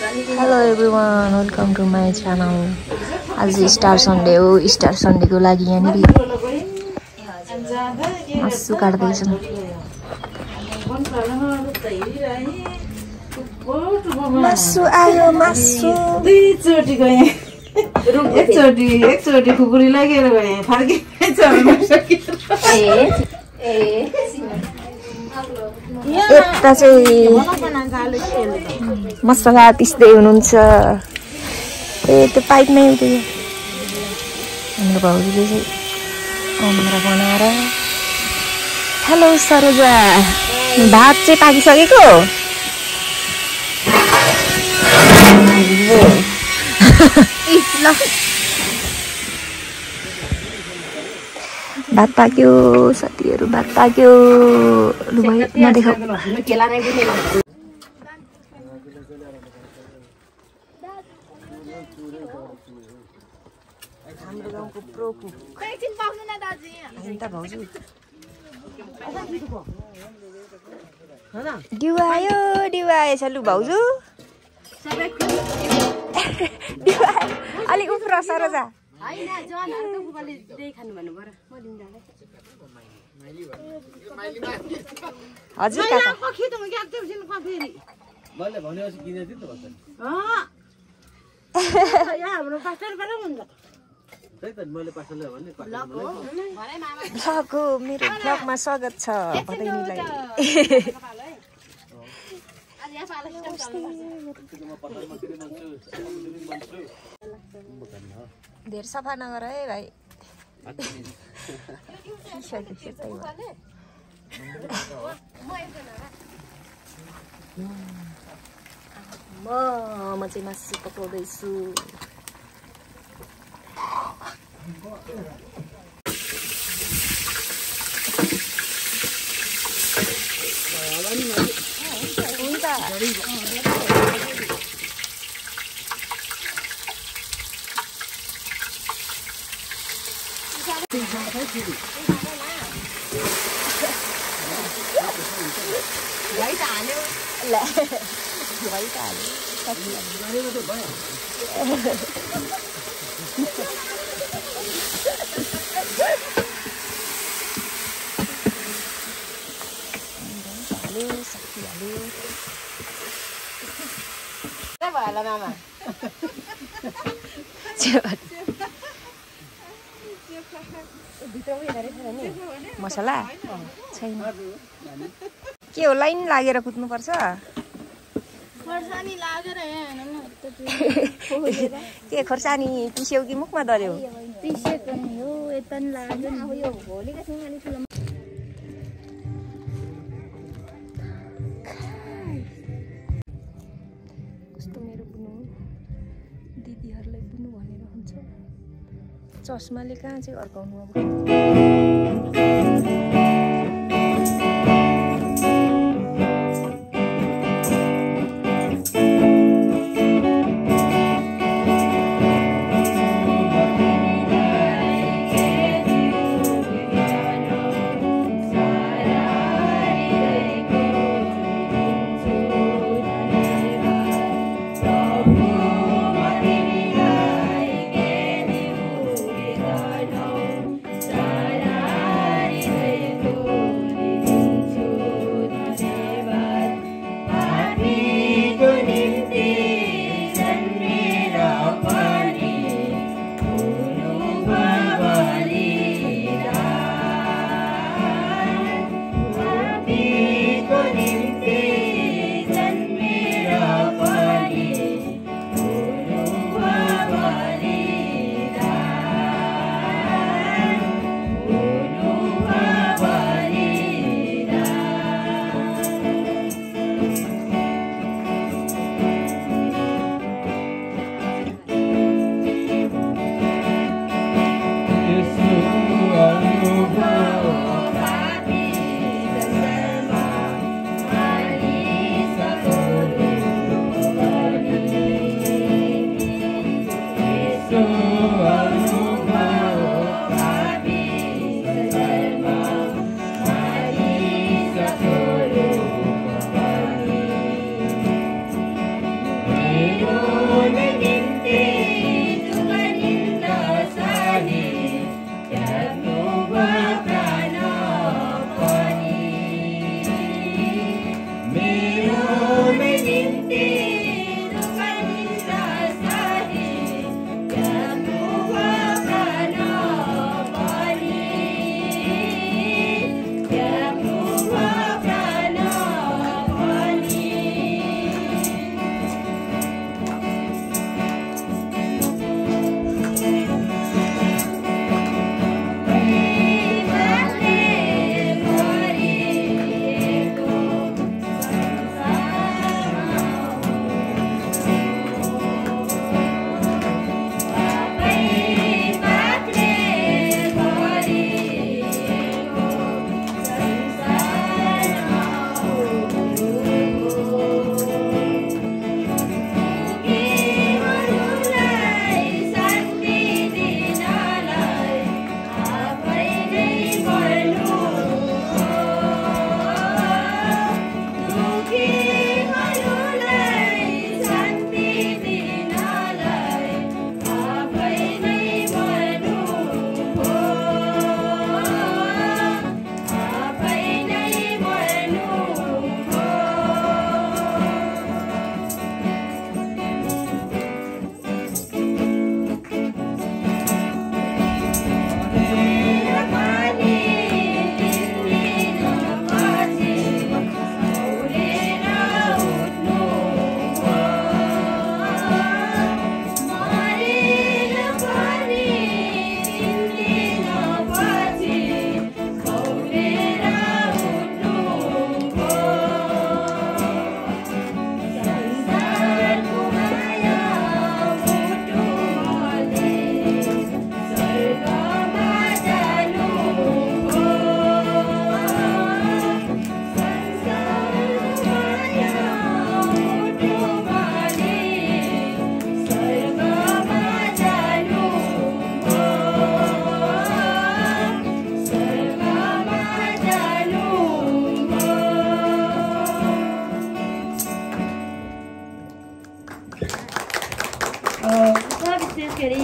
Hello everyone, welcome to my channel. आज star Sunday हो. Star सन्डेको लागि यहाँनिर मासु काट्दैछन्. मासु आयो मासु. दुईचोटि गएँ. एकचोटि खुकुरी लगेर गएँ. फर्किनै चढ्न सकिएन. यता चाहिँ मसला पिस्दै हुनुहुन्छ. त्यो पाइपमै उठ्यो. हाम्रो भाउजूले चाहिँ अमरा बनाएर. हेलो सरोजा, भात चाहिँ पाकिसकेको. भात पाक्यो साथीहरू, भात पाक्यो. लु भाइ नदेखाऊ. हाम्रो गाउँको प्रो कुक भाउजू. डिउ आएछ. लु भाउजू अलिक उफ्र सरोजा. हजुर काका. मेरो भ्लगमा स्वागत छ भदैनीलाई. धेर सफा नगर है भाइ. म चाहिँ मासु पकाउँदैछु. मसला छैन. के हो लाइन लागेर कुद्नुपर्छ. के खोर्सानी पिस्यौ कि मुखमा दर्यो. कस्तो मेरो बुनु दिदीहरूलाई बुनु भनेर हुन्छ. चस्माले कहाँ चाहिँ अर्काउनु. अब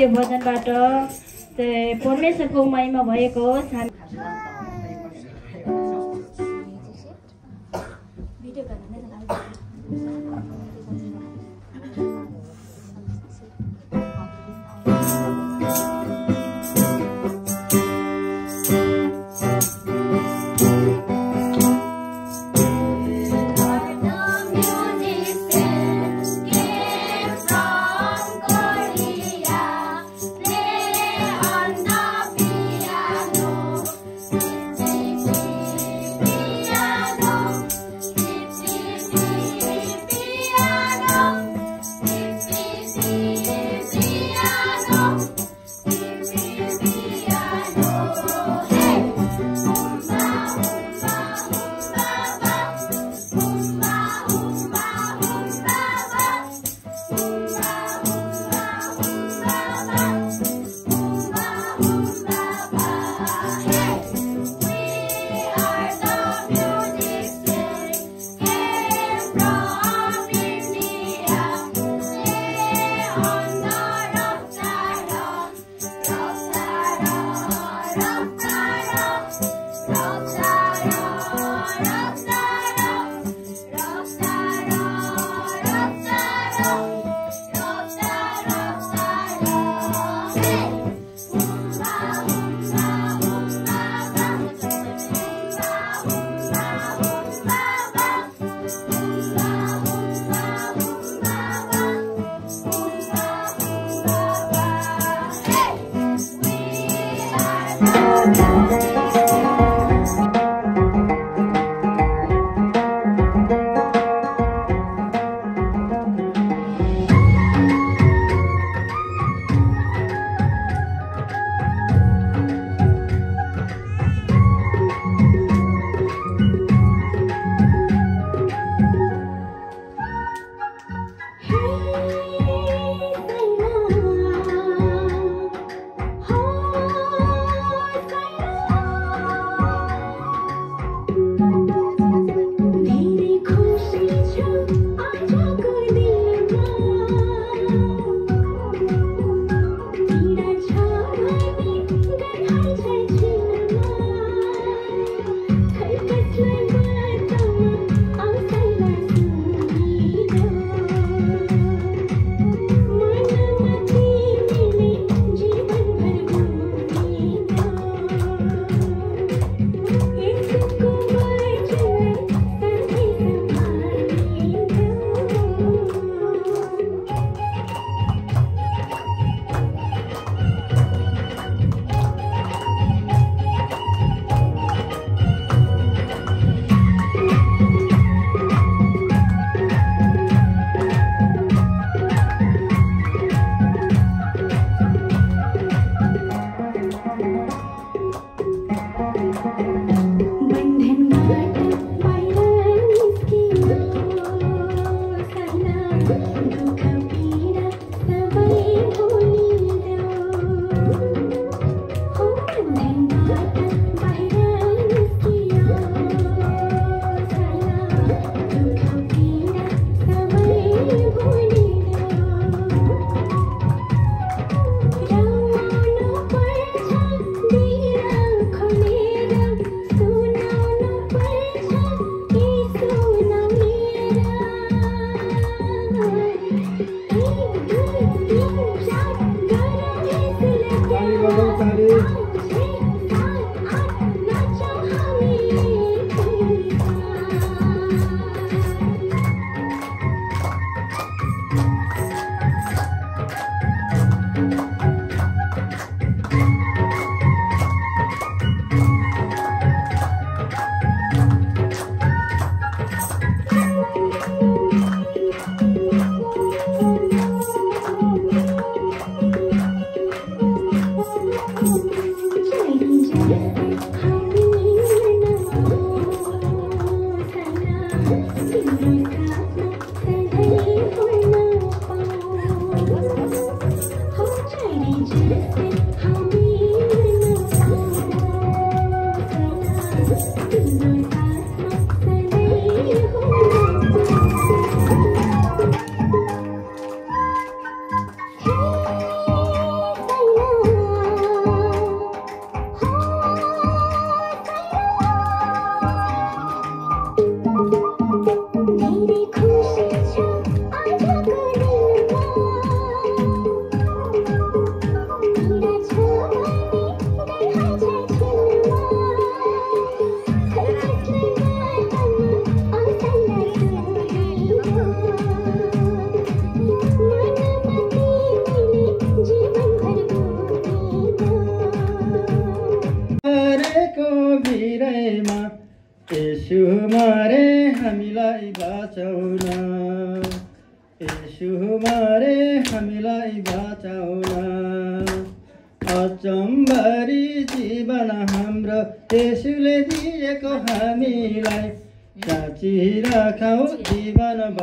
यो भजनबाट परमेश्वरको महिमा भएको होस्। Thank you. यसु मारे हामीलाई बाँचाउन यसु मारे हामीलाई बाँचाउन अचम्भरी जीवन हाम्रो यसुले दिएको हामीलाई साँची राखौँ जीवनभरिलाई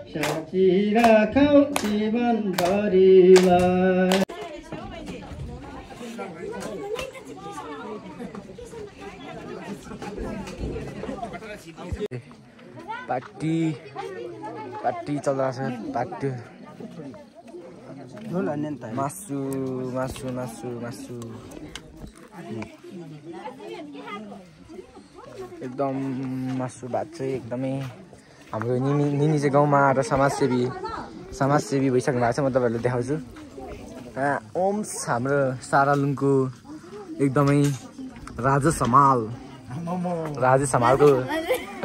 साँची राखौँ जीवनभरिलाई पार्टी चलिरहेको छ पार्टी मासु मासु मासु मासु एकदम मासु भात चाहिँ एकदमै हाम्रो निनी चाहिँ गाउँमा आएर समाजसेवी भइसक्नु भएको छ म तपाईँहरूलाई देखाउँछु ओम्स हाम्रो सारालुङको एकदमै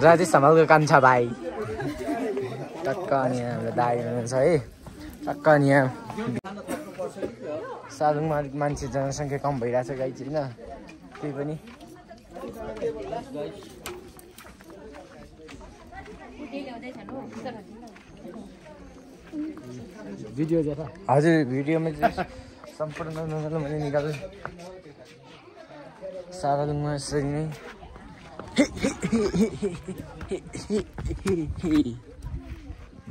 राजेश समालको कान्छा भाइ टक्क अनि हाम्रो दाइ हुनुहुन्छ है टक्क अनि यहाँ सालुङमा अलिक मान्छे जनसङ्ख्या कम भइरहेछ गाई चाहिँ होइन त्यही पनि हजुर भिडियोमा चाहिँ सम्पूर्ण मैले निकालेँ सालुङमा यसरी नै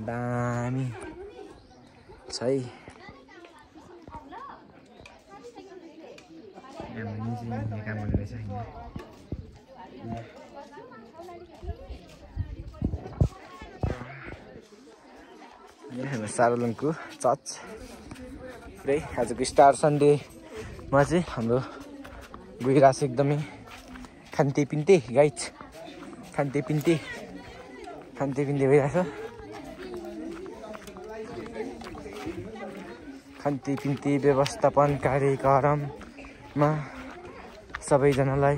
दामी छ है काम गर्दैछ सालुङको चर्च पुरै आजको स्टार सन्डेमा चाहिँ हाम्रो गइरहेको छ एकदमै खान्ते पिन्ते गाइड खान्ते पिन्ते भइरहेछ खान्ते पिन्ते व्यवस्थापन कार्यक्रममा सबैजनालाई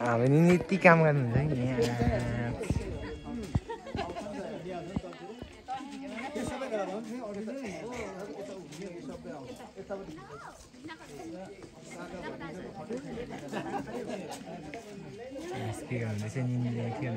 हामी नीति काम गर्नुहुन्छ नि के गर्दैछ निनीले के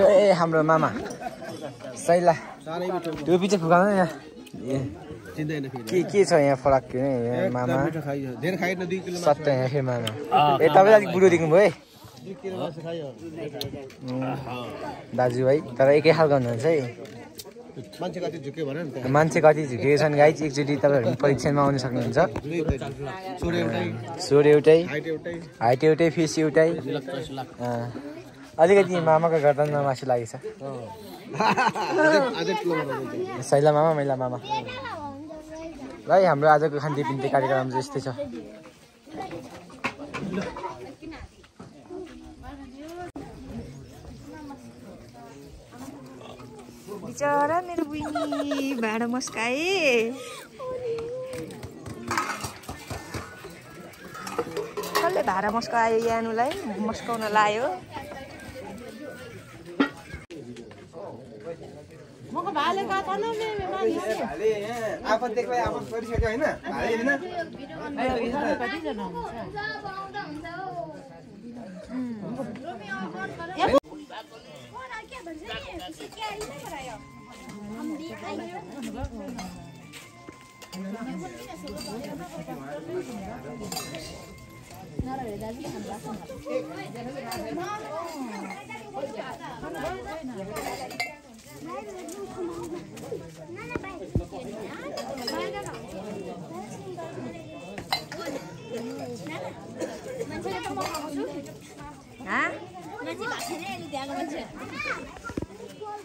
ए हाम्रो मामा सैला त्यो पछि फुकाउनु न के छ यहाँ फरक के मामा सत्य यहाँ फेरि मामा ए तपाईँ अलिक बुढो देख्नुभयो है दाजुभाइ तर एकै खालको हुनुहुन्छ है मान्छे कति झुकेको छन् गाई एकचोटि तपाईँहरू परीक्षणमा आउन सक्नुहुन्छ स्वर एउटै हाइट एउटै फेस एउटै अलिकति मामाको गर्दनमा मासु लागेछ सैला मामा मैला मामा ल हाम्रो आजको खान्ती पिन्ती कार्यक्रम चाहिँ यस्तै छ बिचरा मेरो बुइनी भाँडा मस्काए कसले भाँडा मस्कायो यानुलाई मस्काउन लायो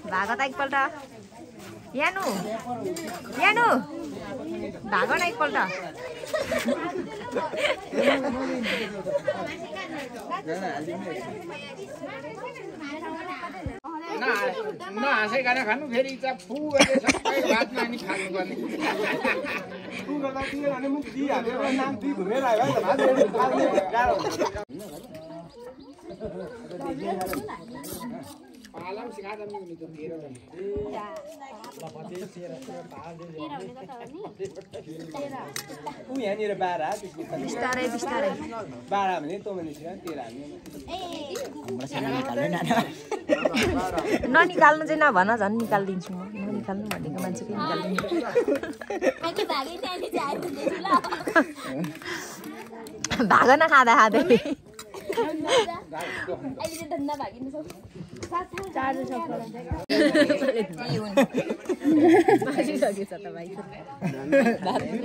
भागो त एकपल्ट यानु यानु भागो न एकपल्ट नहाँसै खाना खानु फेरि फु गरेर सबै भात नानी खानुपर्ने पालम सिकादा मिल्ने त दिएर यहाँनिर 12 बिस्तारै बिस्तारै 12 भने तँ भने 13 ननिकाल्नु चाहिँ नभन झन् निकालिदिन्छु म ननिकाल्नु भनेको मान्छेकै निकालिदिन्छु भाग न खाँदा खाँदै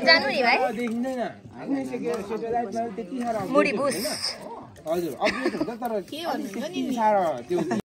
जानु नि भाइ मुडी बुस हजुर अपडेट हुन्छ तर के भन्नु नि सारो त्यो